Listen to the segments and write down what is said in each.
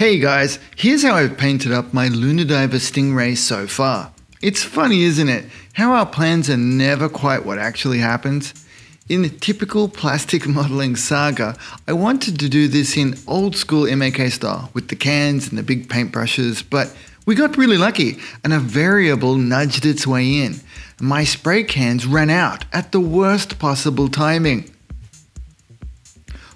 Hey guys, here's how I've painted up my Lunadiver Stingray so far. It's funny, isn't it, how our plans are never quite what actually happens? In typical plastic modeling saga, I wanted to do this in old school Ma.K style with the cans and the big paintbrushes, but we got really lucky and a variable nudged its way in. My spray cans ran out at the worst possible timing.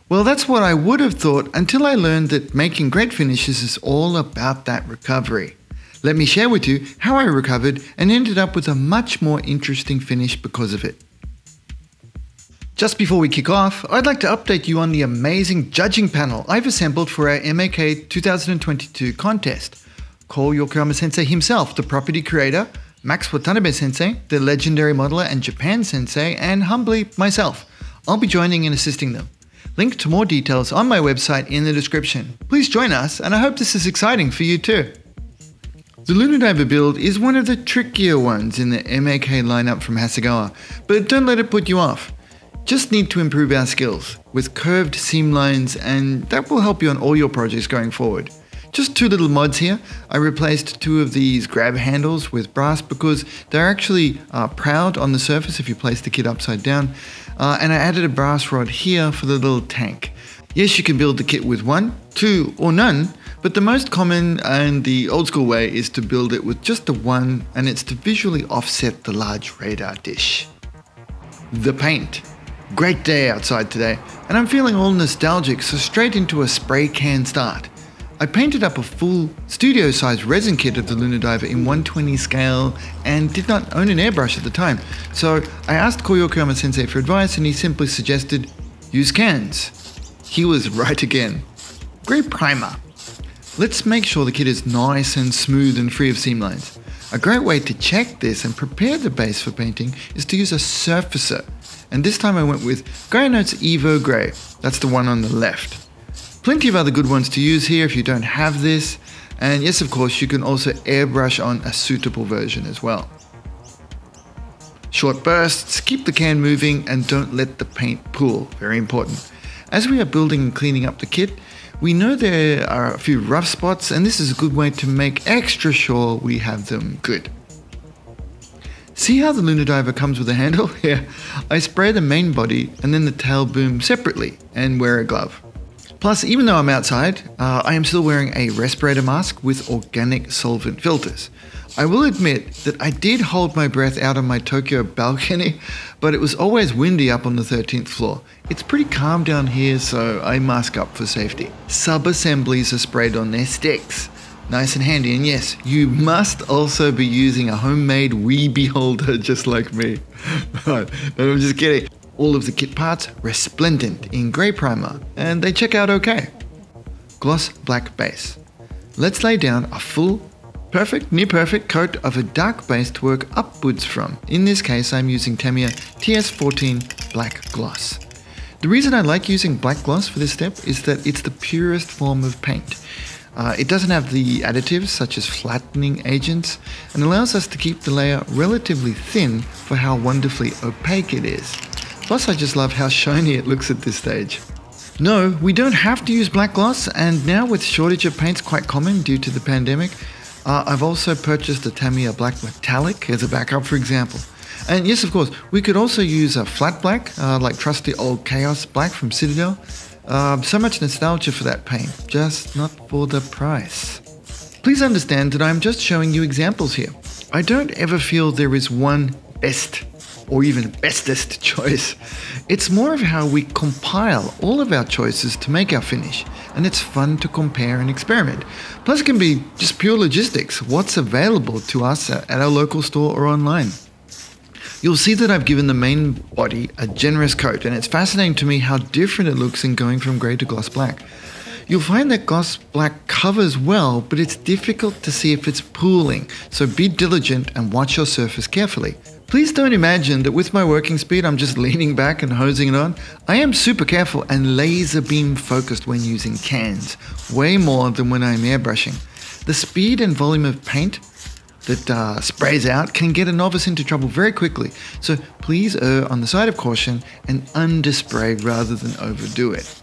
Well, that's what I would have thought until I learned that making great finishes is all about that recovery. Let me share with you how I recovered and ended up with a much more interesting finish because of it. Just before we kick off, I'd like to update you on the amazing judging panel I've assembled for our Ma.K 2022 contest. Ko Yokoyama Sensei himself, the property creator, Max Watanabe Sensei, the legendary modeler and Japan Sensei, and humbly myself. I'll be joining and assisting them. Link to more details on my website in the description. Please join us, and I hope this is exciting for you too. The Lunadiver build is one of the trickier ones in the Ma.K lineup from Hasegawa, but don't let it put you off. Just need to improve our skills with curved seam lines, and that will help you on all your projects going forward. Just two little mods here. I replaced two of these grab handles with brass because they're actually proud on the surface if you place the kit upside down. And I added a brass rod here for the little tank. Yes, you can build the kit with one, two, or none, but the most common and the old school way is to build it with just the one, and it's to visually offset the large radar dish. The paint. Great day outside today, and I'm feeling all nostalgic, so straight into a spray can start. I painted up a full studio-sized resin kit of the Lunadiver in 1/20 scale and did not own an airbrush at the time, so I asked Ko Yokoyama Sensei for advice and he simply suggested, use cans. He was right again. Great primer. Let's make sure the kit is nice and smooth and free of seam lines. A great way to check this and prepare the base for painting is to use a surfacer, and this time I went with Grey-Notes Evo Grey. That's the one on the left. Plenty of other good ones to use here if you don't have this, and yes, of course, you can also airbrush on a suitable version as well. Short bursts, keep the can moving, and don't let the paint pool, very important. As we are building and cleaning up the kit, we know there are a few rough spots, and this is a good way to make extra sure we have them good. See how the Lunadiver comes with a handle? Yeah, I spray the main body and then the tail boom separately and wear a glove. Plus, even though I'm outside, I am still wearing a respirator mask with organic solvent filters. I will admit that I did hold my breath out on my Tokyo balcony, but it was always windy up on the 13th floor. It's pretty calm down here, so I mask up for safety. Sub-assemblies are sprayed on their sticks. Nice and handy, and yes, you must also be using a homemade Weebie holder just like me. No, I'm just kidding. All of the kit parts resplendent in grey primer, and they check out okay. Gloss black base. Let's lay down a full, perfect, near perfect coat of a dark base to work upwards from. In this case, I'm using Tamiya TS14 black gloss. The reason I like using black gloss for this step is that it's the purest form of paint. It doesn't have the additives such as flattening agents and allows us to keep the layer relatively thin for how wonderfully opaque it is. Plus, I just love how shiny it looks at this stage. No, we don't have to use black gloss, and now with shortage of paints quite common due to the pandemic, I've also purchased a Tamiya black metallic as a backup, for example. And yes, of course, we could also use a flat black, like trusty old Chaos black from Citadel. So much nostalgia for that paint, just not for the price. Please understand that I'm just showing you examples here. I don't ever feel there is one best or even bestest choice. It's more of how we compile all of our choices to make our finish, and it's fun to compare and experiment. Plus, it can be just pure logistics, what's available to us at our local store or online. You'll see that I've given the main body a generous coat, and it's fascinating to me how different it looks in going from grey to gloss black. You'll find that gloss black covers well, but it's difficult to see if it's pooling, so be diligent and watch your surface carefully. Please don't imagine that with my working speed I'm just leaning back and hosing it on. I am super careful and laser beam focused when using cans, way more than when I'm airbrushing. The speed and volume of paint that sprays out can get a novice into trouble very quickly, so please err on the side of caution and underspray rather than overdo it.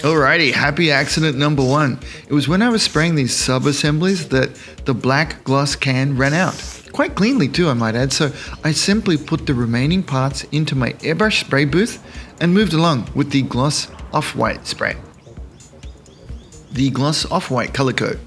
Alrighty, happy accident number 1. It was when I was spraying these sub-assemblies that the black gloss can ran out. Quite cleanly too, I might add, so I simply put the remaining parts into my airbrush spray booth and moved along with the gloss off-white spray. The gloss off-white color code.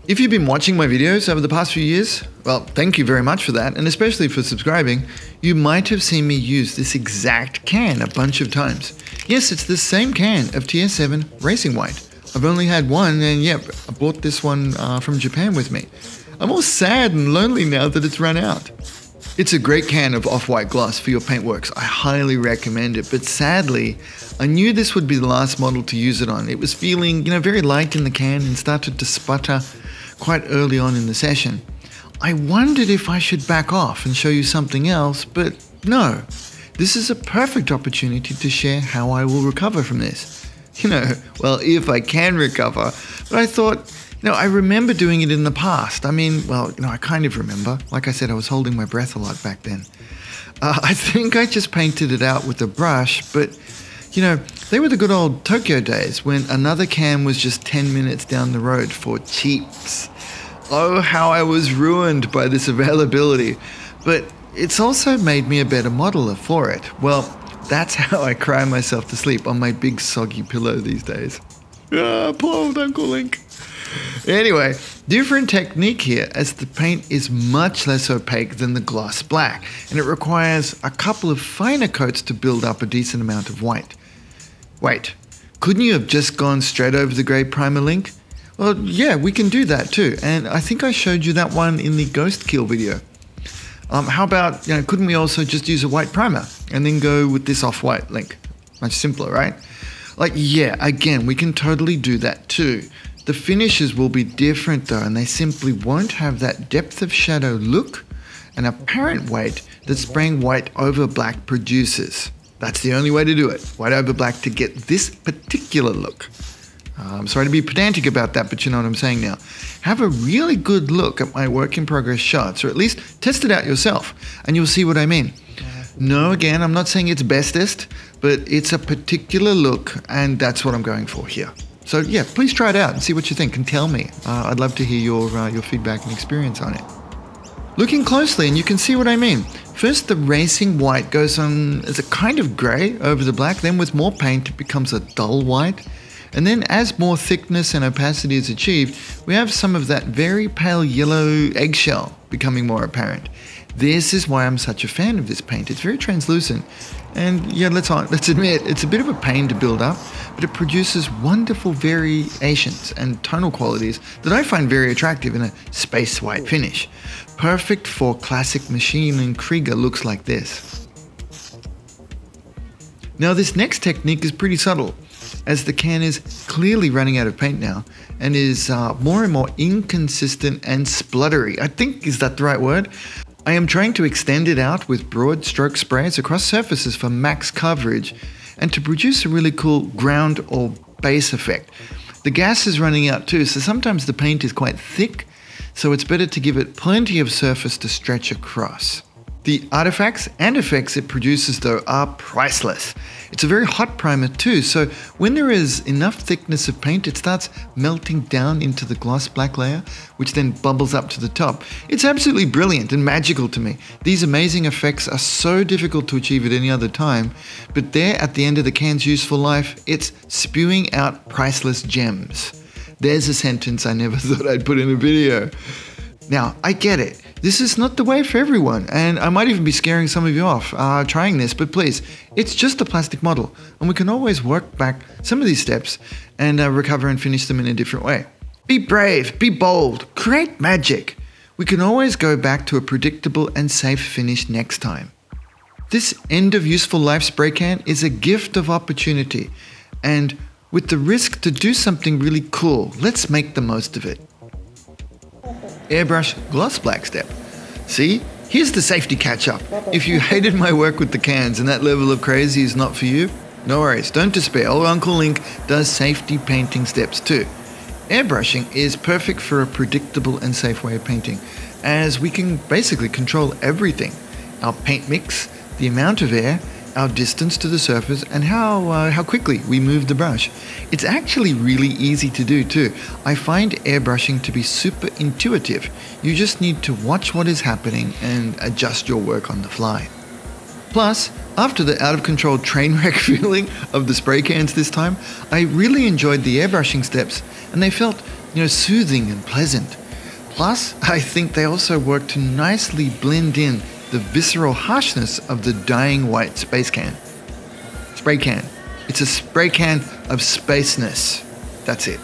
If you've been watching my videos over the past few years, well, thank you very much for that, and especially for subscribing. You might have seen me use this exact can a bunch of times. Yes, it's the same can of TS7 Racing White. I've only had one, and yep, I bought this one from Japan with me. I'm all sad and lonely now that it's run out. It's a great can of off-white gloss for your paintworks. I highly recommend it, but sadly, I knew this would be the last model to use it on. It was feeling, very light in the can and started to sputter quite early on in the session. I wondered if I should back off and show you something else, but no. This is a perfect opportunity to share how I will recover from this. Well, if I can recover. But I thought, I remember doing it in the past. I kind of remember. Like I said, I was holding my breath a lot back then. I think I just painted it out with a brush, but they were the good old Tokyo days when another can was just 10 minutes down the road for cheaps. Oh, how I was ruined by this availability. But it's also made me a better modeler for it. Well, that's how I cry myself to sleep on my big soggy pillow these days. Poor old Uncle Linc. Anyway, different technique here as the paint is much less opaque than the gloss black, and it requires a couple of finer coats to build up a decent amount of white. Wait, couldn't you have just gone straight over the grey primer, Linc? Well, yeah, we can do that too, and I think I showed you that one in the Ghost Kill video. How about, couldn't we also just use a white primer and then go with this off-white, Linc? Much simpler, right? Yeah, again, we can totally do that too. The finishes will be different though, and they simply won't have that depth of shadow look and apparent weight that spraying white over black produces. That's the only way to do it, white over black, to get this particular look. I'm sorry to be pedantic about that, but you know what I'm saying now. Have a really good look at my work in progress shots, or at least test it out yourself, and you'll see what I mean. No, again, I'm not saying it's bestest, but it's a particular look, and that's what I'm going for here. So yeah, please try it out and see what you think, and tell me. I'd love to hear your feedback and experience on it. Looking closely, and you can see what I mean. First, the racing white goes on as a kind of grey over the black, then with more paint it becomes a dull white. And then as more thickness and opacity is achieved, we have some of that very pale yellow eggshell becoming more apparent. This is why I'm such a fan of this paint. It's very translucent. And yeah, let's admit, it's a bit of a pain to build up, but it produces wonderful variations and tonal qualities that I find very attractive in a space white finish. Perfect for classic Maschinen Krieger looks like this. Now this next technique is pretty subtle, as the can is clearly running out of paint now and is more and more inconsistent and spluttery. I think, is that the right word? I am trying to extend it out with broad stroke sprays across surfaces for max coverage and to produce a really cool ground or base effect. The gas is running out too, so sometimes the paint is quite thick, so it's better to give it plenty of surface to stretch across. The artifacts and effects it produces though are priceless. It's a very hot primer too, so when there is enough thickness of paint, it starts melting down into the gloss black layer, which then bubbles up to the top. It's absolutely brilliant and magical to me. These amazing effects are so difficult to achieve at any other time, but there at the end of the can's useful life, it's spewing out priceless gems. There's a sentence I never thought I'd put in a video. Now, I get it. This is not the way for everyone, and I might even be scaring some of you off trying this, but please, it's just a plastic model, and we can always work back some of these steps and recover and finish them in a different way. Be brave, be bold, create magic. We can always go back to a predictable and safe finish next time. This end of useful life spray can is a gift of opportunity, and with the risk to do something really cool, let's make the most of it. Airbrush gloss black step. See? Here's the safety catch-up. If you hated my work with the cans and that level of crazy is not for you, no worries, don't despair. Old Uncle Linc does safety painting steps too. Airbrushing is perfect for a predictable and safe way of painting, as we can basically control everything. Our paint mix, the amount of air, our distance to the surface, and how quickly we move the brush. It's actually really easy to do too. I find airbrushing to be super intuitive. You just need to watch what is happening and adjust your work on the fly. Plus, after the out-of-control train wreck feeling of the spray cans this time, I really enjoyed the airbrushing steps, and they felt, soothing and pleasant. Plus, I think they also work to nicely blend in the visceral harshness of the dying white spray can. It's a spray can of spaceness. That's it.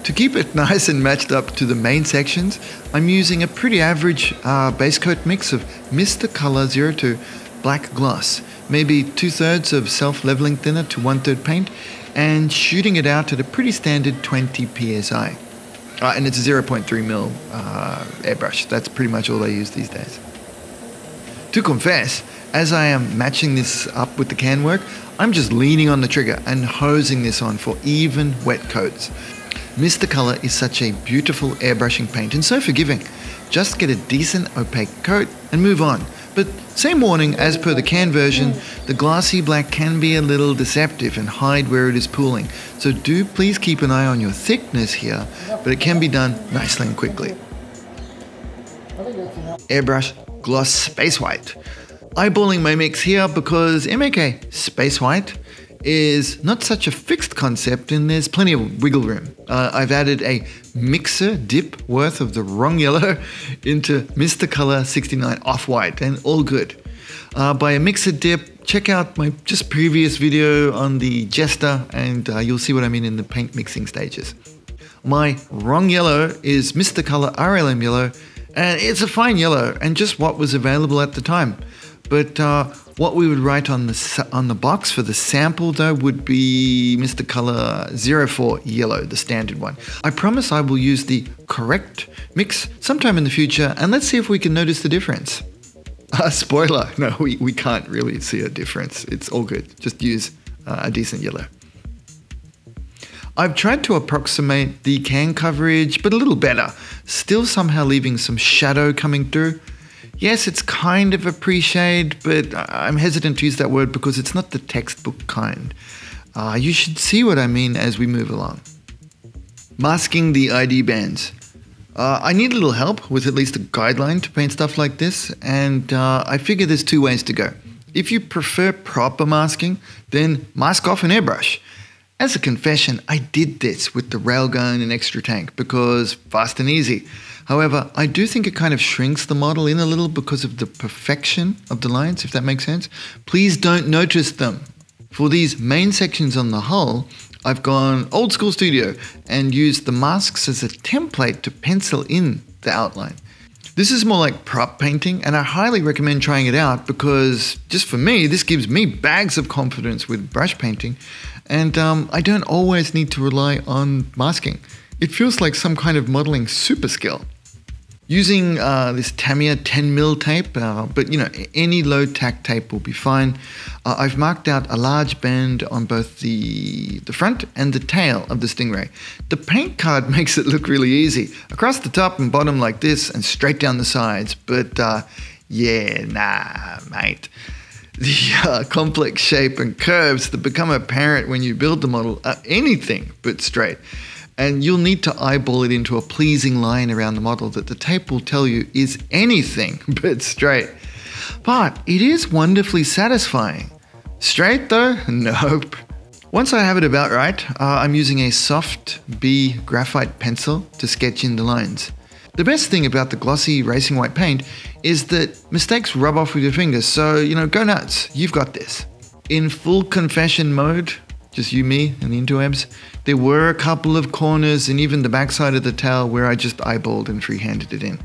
To keep it nice and matched up to the main sections, I'm using a pretty average base coat mix of Mr Color 02 black gloss, maybe 2/3 of self-leveling thinner to 1/3 paint, and shooting it out at a pretty standard 20 psi. And it's a 0.3mm airbrush. That's pretty much all I use these days. To confess, as I am matching this up with the can work, I'm just leaning on the trigger and hosing this on for even wet coats. Mr Color is such a beautiful airbrushing paint and so forgiving. Just get a decent opaque coat and move on. But same warning, as per the can version, the glassy black can be a little deceptive and hide where it is pooling. So do please keep an eye on your thickness here, but it can be done nicely and quickly. Airbrush Gloss Space White. Eyeballing my mix here because Ma.K Space White is not such a fixed concept and there's plenty of wiggle room. I've added a mixer dip worth of the wrong yellow into Mr Color 69 Off-White, and all good. By a mixer dip, check out my just previous video on the Jester and you'll see what I mean in the paint mixing stages. My wrong yellow is Mr Color RLM Yellow, and it's a fine yellow and just what was available at the time. But what we would write on the box for the sample though would be Mr Color 04 Yellow, the standard one. I promise I will use the correct mix sometime in the future, and let's see if we can notice the difference. Spoiler, no, we can't really see a difference. It's all good, just use a decent yellow. I've tried to approximate the can coverage, but a little better, still somehow leaving some shadow coming through. Yes, it's kind of a pre-shade, but I'm hesitant to use that word because it's not the textbook kind. You should see what I mean as we move along. Masking the ID bands. I need a little help with at least a guideline to paint stuff like this, and I figure there's two ways to go. If you prefer proper masking, then mask off an airbrush. As a confession, I did this with the railgun and extra tank because fast and easy. However, I do think it kind of shrinks the model in a little because of the perfection of the lines, if that makes sense. Please don't notice them. For these main sections on the hull, I've gone old school studio and used the masks as a template to pencil in the outline. This is more like prop painting, and I highly recommend trying it out because, just for me, this gives me bags of confidence with brush painting, and I don't always need to rely on masking. It feels like some kind of modeling super skill. Using this Tamiya 10mm tape, but any low tack tape will be fine. I've marked out a large bend on both the front and the tail of the Stingray. The paint card makes it look really easy, across the top and bottom like this and straight down the sides, but yeah, nah, mate. The complex shape and curves that become apparent when you build the model are anything but straight. And you'll need to eyeball it into a pleasing line around the model that the tape will tell you is anything but straight. But it is wonderfully satisfying. Straight though? Nope. Once I have it about right, I'm using a soft B graphite pencil to sketch in the lines. The best thing about the glossy racing white paint is that mistakes rub off with your fingers, so go nuts, you've got this. In full confession mode, just you, me, and the interwebs, there were a couple of corners and even the backside of the tail where I just eyeballed and freehanded it in.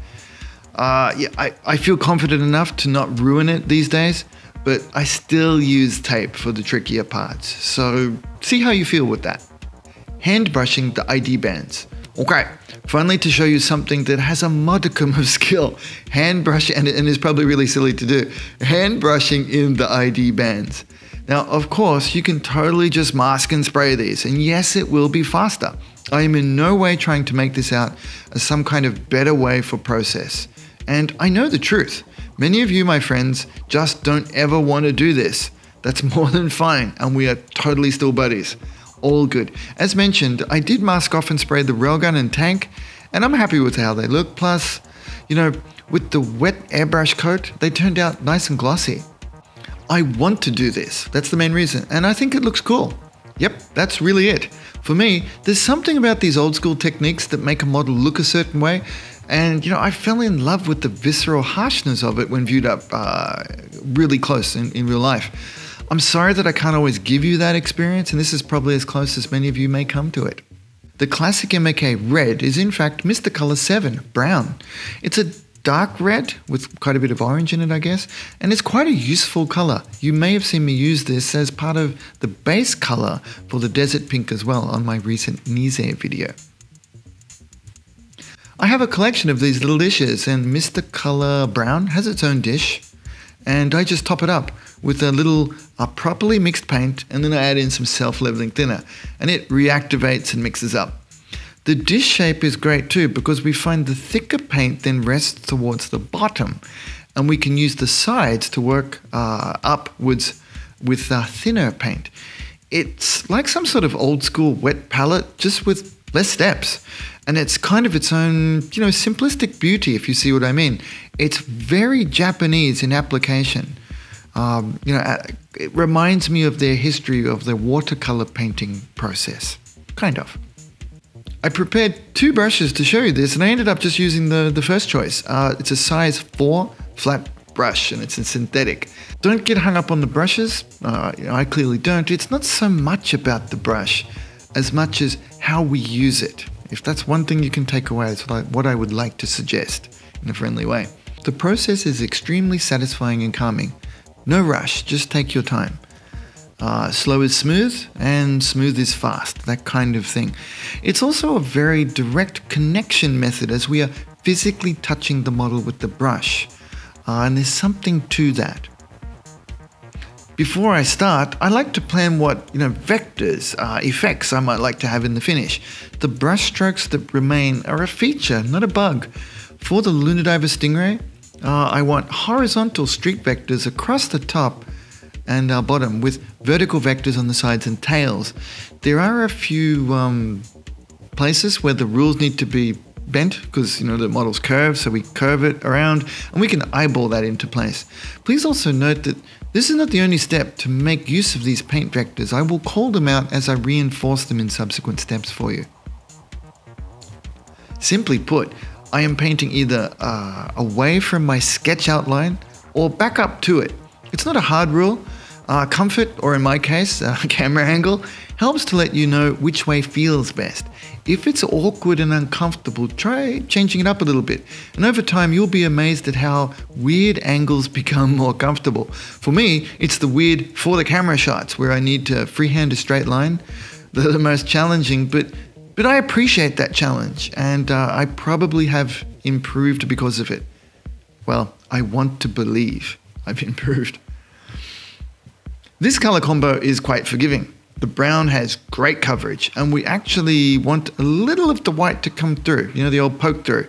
I feel confident enough to not ruin it these days, but I still use tape for the trickier parts, so see how you feel with that. Hand brushing the ID bands. Okay, finally to show you something that has a modicum of skill. Hand brushing, and it's probably really silly to do, hand brushing in the ID bands. Now, of course, you can totally just mask and spray these, and yes, it will be faster. I am in no way trying to make this out as some kind of better way for process. And I know the truth. Many of you, my friends, just don't ever want to do this. That's more than fine, and we are totally still buddies. All good. As mentioned, I did mask off and spray the railgun and tank, and I'm happy with how they look. Plus, you know, with the wet airbrush coat, they turned out nice and glossy. I want to do this. That's the main reason, and I think it looks cool. Yep, that's really it. For me, there's something about these old school techniques that make a model look a certain way, and you know, I fell in love with the visceral harshness of it when viewed up really close in real life. I'm sorry that I can't always give you that experience, and this is probably as close as many of you may come to it. The classic Ma.K red is in fact Mr Color 7 brown. It's a dark red with quite a bit of orange in it, I guess, and it's quite a useful color. You may have seen me use this as part of the base color for the desert pink as well on my recent Nize video. I have a collection of these little dishes, and Mr Color brown has its own dish, and I just top it up with a little properly mixed paint, and then I add in some self-leveling thinner, and it reactivates and mixes up. The dish shape is great too, because we find the thicker paint then rests towards the bottom, and we can use the sides to work upwards with thinner paint. It's like some sort of old school wet palette, just with less steps. And it's kind of its own, you know, simplistic beauty, if you see what I mean. It's very Japanese in application. You know, it reminds me of their history of the watercolor painting process, kind of. I prepared 2 brushes to show you this, and I ended up just using the first choice. It's a size 4 flat brush, and it's a synthetic. Don't get hung up on the brushes. You know, I clearly don't. It's not so much about the brush as much as how we use it. If that's one thing you can take away, it's what I would like to suggest in a friendly way. The process is extremely satisfying and calming. No rush, just take your time. Slow is smooth, and smooth is fast, that kind of thing. It's also a very direct connection method, as we are physically touching the model with the brush. And there's something to that. Before I start, I like to plan what, you know, vectors, effects I might like to have in the finish. The brush strokes that remain are a feature, not a bug. For the Lunadiver Stingray, I want horizontal streak vectors across the top and bottom, with vertical vectors on the sides and tails. There are a few places where the rules need to be bent, because, you know, the model's curved, so we curve it around, and we can eyeball that into place. Please also note that this is not the only step to make use of these paint vectors. I will call them out as I reinforce them in subsequent steps for you. Simply put, I am painting either away from my sketch outline or back up to it. It's not a hard rule. Comfort, or in my case, camera angle, helps to let you know which way feels best. If it's awkward and uncomfortable, try changing it up a little bit. And over time, you'll be amazed at how weird angles become more comfortable. For me, it's the weird for the camera shots where I need to freehand a straight line. They're the most challenging, but I appreciate that challenge, and I probably have improved because of it. Well, I want to believe I've improved. This color combo is quite forgiving. The brown has great coverage, and we actually want a little of the white to come through, you know, the old poke through.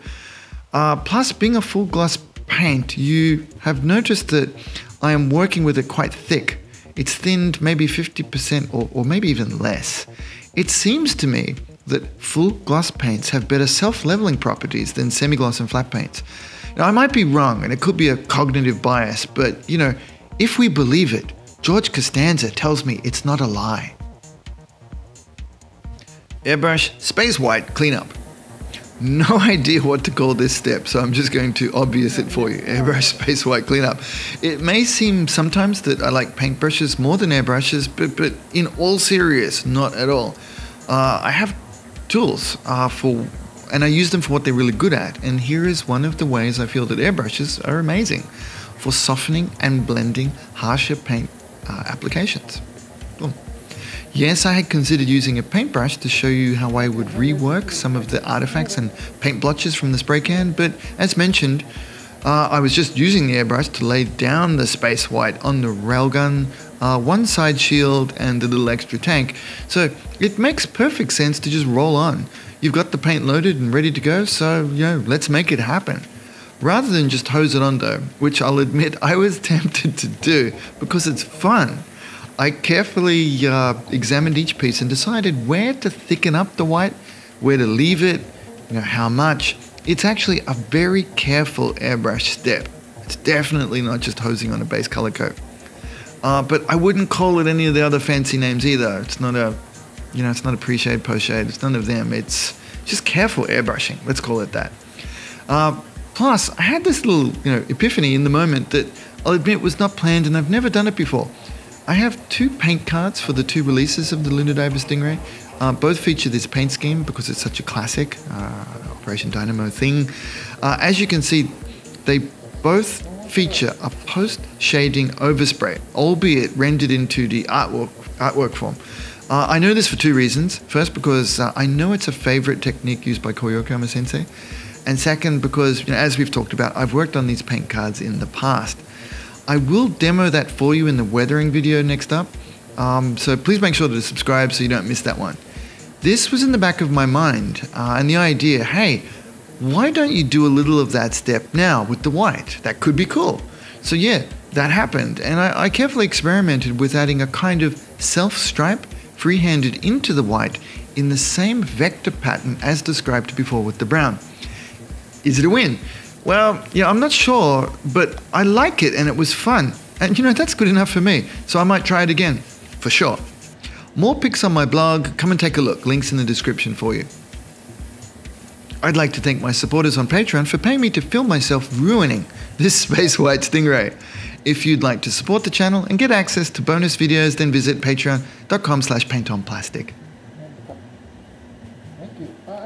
Plus, being a full gloss paint, you have noticed that I am working with it quite thick. It's thinned maybe 50% or maybe even less. It seems to me that full gloss paints have better self-leveling properties than semi-gloss and flat paints. Now, I might be wrong, and it could be a cognitive bias, but, you know, if we believe it, George Costanza tells me it's not a lie. Airbrush Space White Cleanup. No idea what to call this step, so I'm just going to obvious it for you. Airbrush Space White Cleanup. It may seem sometimes that I like paintbrushes more than airbrushes, but in all serious, not at all. I have tools and I use them for what they're really good at, and here is one of the ways I feel that airbrushes are amazing for softening and blending harsher paint applications. Boom. Yes, I had considered using a paintbrush to show you how I would rework some of the artifacts and paint blotches from the spray can, but as mentioned, I was just using the airbrush to lay down the space white on the railgun, one side shield, and the little extra tank, so it makes perfect sense to just roll on. You've got the paint loaded and ready to go, so, you know, let's make it happen. rather than just hose it on though, which I'll admit I was tempted to do because it's fun. I carefully examined each piece and decided where to thicken up the white, where to leave it, how much. It's actually a very careful airbrush step. It's definitely not just hosing on a base color coat. But I wouldn't call it any of the other fancy names either. It's not a, it's not a pre-shade, post-shade. It's none of them. It's just careful airbrushing. Let's call it that. Plus, I had this little, epiphany in the moment that I'll admit was not planned, and I've never done it before. I have 2 paint cards for the 2 releases of the Lunadiver Stingray. Both feature this paint scheme because it's such a classic Operation Dynamo thing. As you can see, they both feature a post-shading overspray, albeit rendered into the artwork form. I know this for 2 reasons. First, because I know it's a favorite technique used by Koyokama Sensei. And second, because, as we've talked about, I've worked on these paint cards in the past. I will demo that for you in the weathering video next up. So please make sure to subscribe so you don't miss that one. This was in the back of my mind, and the idea, hey, why don't you do a little of that step now with the white? That could be cool. So yeah, that happened, and I carefully experimented with adding a kind of self-stripe freehanded into the white in the same vector pattern as described before with the brown. Is it a win? Well, I'm not sure, but I like it and it was fun. And that's good enough for me, so I might try it again, for sure. More pics on my blog, come and take a look, links in the description for you. I'd like to thank my supporters on Patreon for paying me to film myself ruining this space white stingray. If you'd like to support the channel and get access to bonus videos, then visit patreon.com/paintonplastic.